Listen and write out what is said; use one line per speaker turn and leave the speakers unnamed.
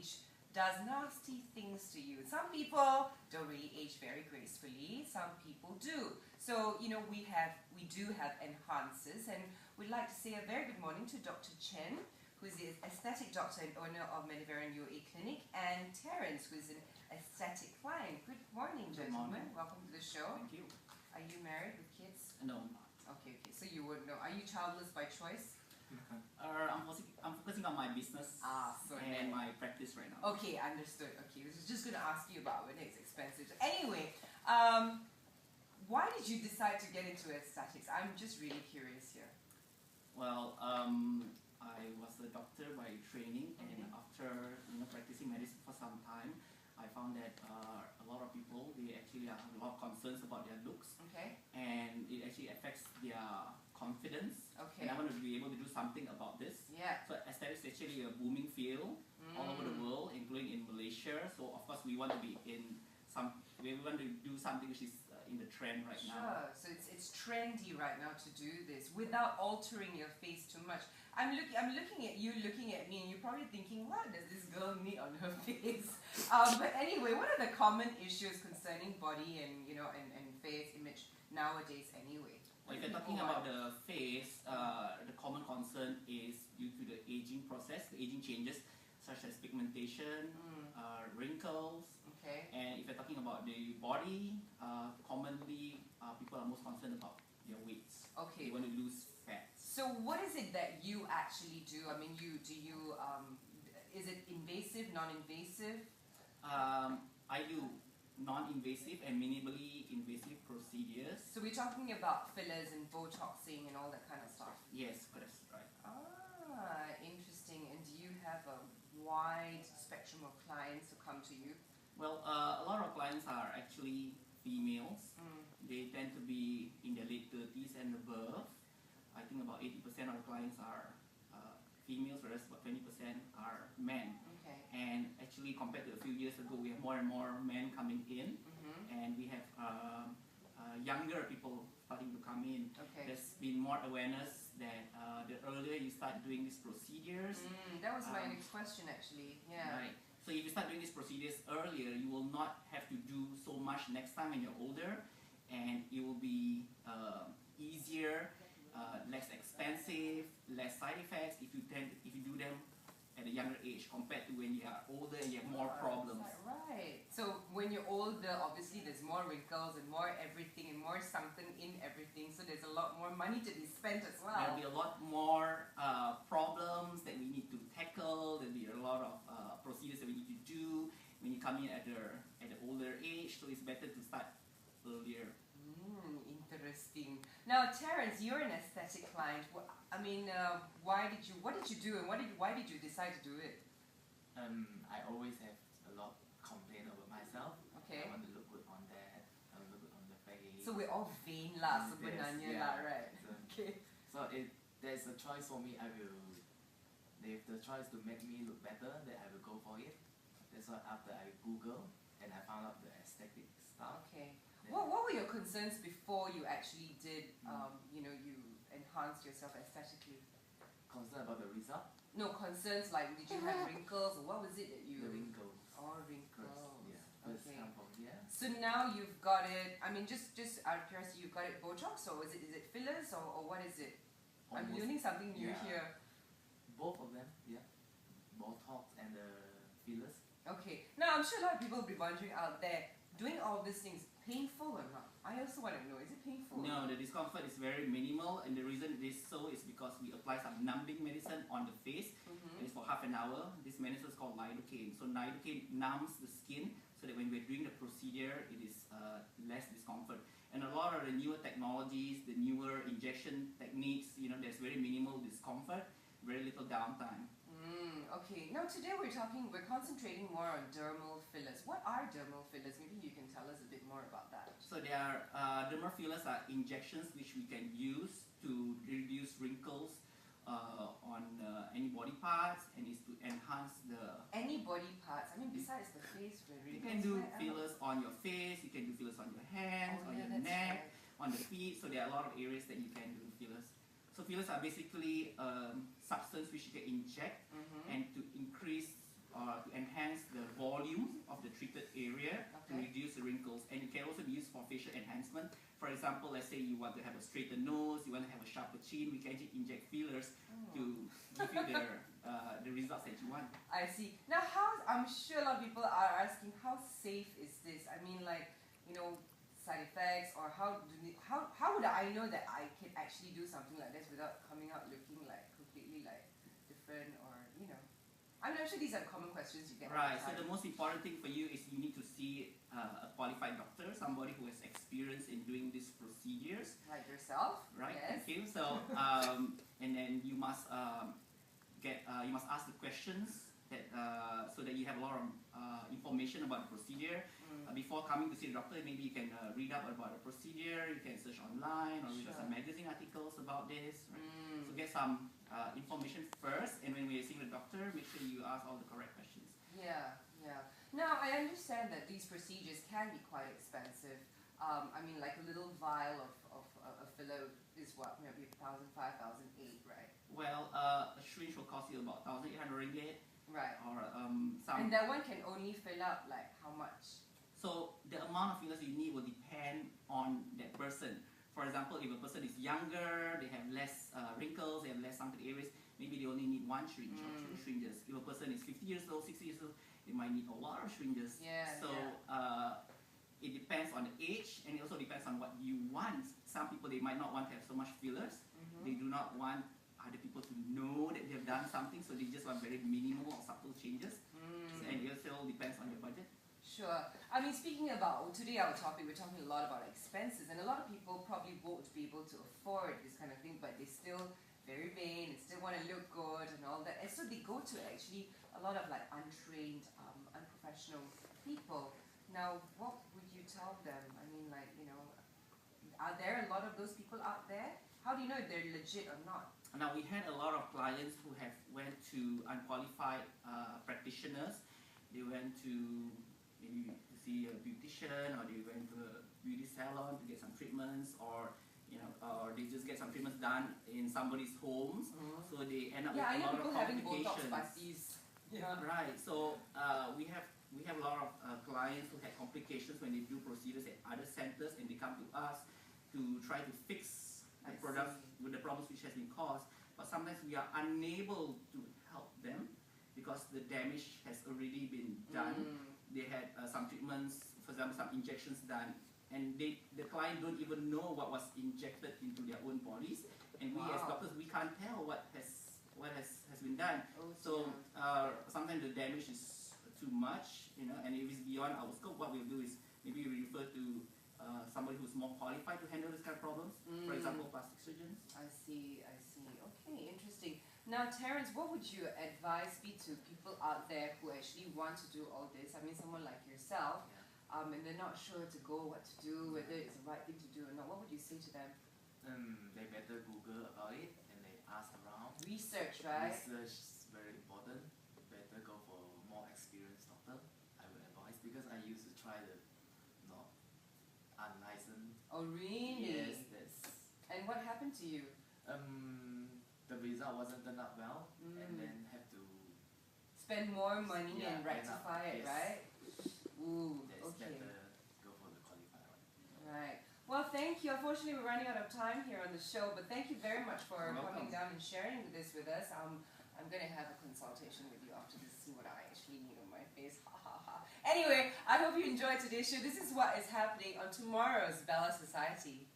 age does nasty things to you. Some people don't really age very gracefully, some people do. So, you know, we do have enhancers, and we'd like to say a very good morning to Dr. Chen, who is the aesthetic doctor and owner of Mediviron UOA Clinic, and Terence, who is an aesthetic client. Good morning, gentlemen. Welcome to the show.
Thank you.
Are you married with kids?
No, I'm not.
Okay, so you would know. Are you childless by choice?
I'm focusing on my business and my practice right now.
Okay, understood. Okay, I was just going to ask you about when it's expensive. Anyway, why did you decide to get into aesthetics? I'm just really curious here.
Well, I was a doctor by training, and after practicing medicine for some time, I found that a lot of people, they actually have a lot of concerns about their looks, and it actually affects their confidence. And I want to be able to do something about this. So aesthetics is actually a booming field all over the world, including in Malaysia. So of course we want to be we want to do something which is in the trend right now.
So it's trendy right now to do this without altering your face too much. I'm looking at you, looking at me, and you're probably thinking, what does this girl need on her face? But anyway, what are the common issues concerning body and and face image nowadays anyway?
Well, if you're talking about the face, the common concern is due to the aging process, the aging changes such as pigmentation, wrinkles, and if you're talking about the body, commonly people are most concerned about their weights. They want to lose fat.
So what is it that you actually do? I mean, is it invasive, non-invasive?
I do non-invasive and minimally invasive procedures.
So we're talking about fillers and Botoxing and all that kind of stuff?
Yes, that's right.
Interesting. And do you have a wide spectrum of clients who come to you?
Well, a lot of clients are actually females. They tend to be in their late 30s and above. I think about 80% of the clients are females, whereas about 20% are men. And actually, compared to a few years ago, we have more and more men coming in, and we have younger people starting to come in. There's been more awareness that the earlier you start doing these procedures.
That was my next question, actually.
Right. So if you start doing these procedures earlier, you will not have to do so much next time when you're older, and it will be easier, less expensive, less side effects if you do them at a younger age compared to when you are older and you have more problems.
Right. So when you're older, obviously there's more wrinkles and more everything and more something in everything. So there's a lot more money to be spent as well.
There'll be a lot more problems that we need to tackle. There'll be a lot of procedures that we need to do when you come in at the older age. So it's better to start earlier.
Interesting. Now, Terence, you're an aesthetic client. I mean, what did you do, and why did you decide to do it?
I always have a lot of complaint about myself. I want to look good on that. I want to look good on the face.
So we're all vain lah, sebenarnya lah, right?
So if there's a choice for me, if the choice to make me look better, then I will go for it. That's why after I Google and I found out the aesthetic stuff.
What were your concerns before you actually did, you enhanced yourself aesthetically?
Concerned about the result?
No, concerns like, did you have wrinkles, or what was it that you...
The wrinkles.
Oh, wrinkles.
First sample,
So now you've got it, I mean, just out of curiosity, you've got it Botox, or is it fillers, or what is it? I'm learning something new here.
Both of them, Botox and the fillers.
Now I'm sure a lot of people will be wondering out there, doing all these things, painful or not? I also want to know, is it painful?
No, the discomfort is very minimal, and the reason it is so is because we apply some numbing medicine on the face. It's for half an hour. This medicine is called lidocaine. So lidocaine numbs the skin so that when we're doing the procedure, it is less discomfort. And a lot of the newer technologies, the newer injection techniques, there's very minimal discomfort, very little downtime.
Now today we're concentrating more on dermal fillers. What are dermal fillers? Maybe you can tell us a bit more about that.
So dermal fillers are injections which we can use to reduce wrinkles on any body parts, and is to enhance the...
Any body parts? I mean, besides the face,
you can do fillers on your face, you can do fillers on your hands, on your neck, on the feet. So there are a lot of areas that you can do fillers. So fillers are basically substance which you can inject and to increase or to enhance enhancement. For example, let's say you want to have a straighter nose, you want to have a sharper chin, we can actually inject fillers to give you the results that you want.
I see. Now, I'm sure a lot of people are asking, how safe is this? I mean, like, you know, side effects, or how would I know that I can actually do something like this without coming out looking like completely like different, or, you know? I'm sure these are common questions you get.
Right, so the most important thing for you is you need to see a qualified doctor, somebody who has experience in doing these procedures.
Like yourself?
Right,
Yes.
thank you. So, and then you must you must ask the questions that, so that you have a lot of information about the procedure. Before coming to see the doctor, maybe you can read up about the procedure, you can search online, or read some magazine articles about this. Right? So get some information first, and when we are seeing the doctor, make sure you ask all the correct questions.
Yeah, yeah. Now, I understand that these procedures can be quite expensive. I mean, like a little vial of a filler is what, maybe 1,000, 5,000, 8, right?
Well, a syringe will cost you about 1,800 ringgit.
Right.
Or
and that one can only fill up like how much?
So the amount of fillers you need will depend on that person. For example, if a person is younger, they have less wrinkles, they have less sunken areas, maybe they only need one syringe or two syringes. If a person is 50 years old, 60 years old, they might need a lot of syringes.
Yeah,
so it depends on the age, and it also depends on what you want. Some people, they might not want to have so much fillers. They do not want other people to know that they have done something, so they just want very minimal or subtle changes. And it also depends on your budget.
Sure. I mean, speaking about today, our topic, we're talking a lot about expenses, and a lot of people probably won't be able to afford this kind of thing, but they still very vain and still want to look good and all that, and so they go to actually a lot of like untrained, unprofessional people. Now, what would you tell them? I mean, like, you know, are there a lot of those people out there? How do you know if they're legit or not?
Now, we had a lot of clients who have went to unqualified practitioners. They went to maybe to see a beautician, or they went to a beauty salon to get some treatments, or or they just get some treatments done in somebody's homes. So they end up with a lot of complications.
Yeah.
Right. So we have a lot of clients who had complications when they do procedures at other centers, and they come to us to try to fix the products with the problems which has been caused. But sometimes we are unable to help them because the damage has already been done. They had some treatments, for example, some injections done, and the client don't even know what was injected into their own bodies. And we as doctors, we can't tell what has been done. So sometimes the damage is too much, and if it's beyond our scope, what we'll do is maybe we refer to somebody who's more qualified to handle this kind of problems. For example, plastic surgeons.
I see. Okay, interesting. Now, Terence, what would your advice be to people out there who actually want to do all this? I mean, someone like yourself, and they're not sure to go, what to do, whether it's the right thing to do or not. What would you say to them?
They better Google about it, and they ask around.
Research, right?
Research is very important. Better go for a more experienced doctor, I would advise, because I used to try the not unlicensed.
Oh, really?
Yes, that's.
And what happened to you?
The result wasn't turned out well, and then have to
spend more money and rectify it,
yes.
right? Ooh,
That's
okay.
better go for the qualified one.
Right. Well, thank you. Unfortunately, we're running out of time here on the show, but thank you very much for coming down and sharing this with us. I'm going to have a consultation with you after this, see what I actually need on my face. Ha ha ha. Anyway, I hope you enjoyed today's show. This is what is happening on tomorrow's Bella Society.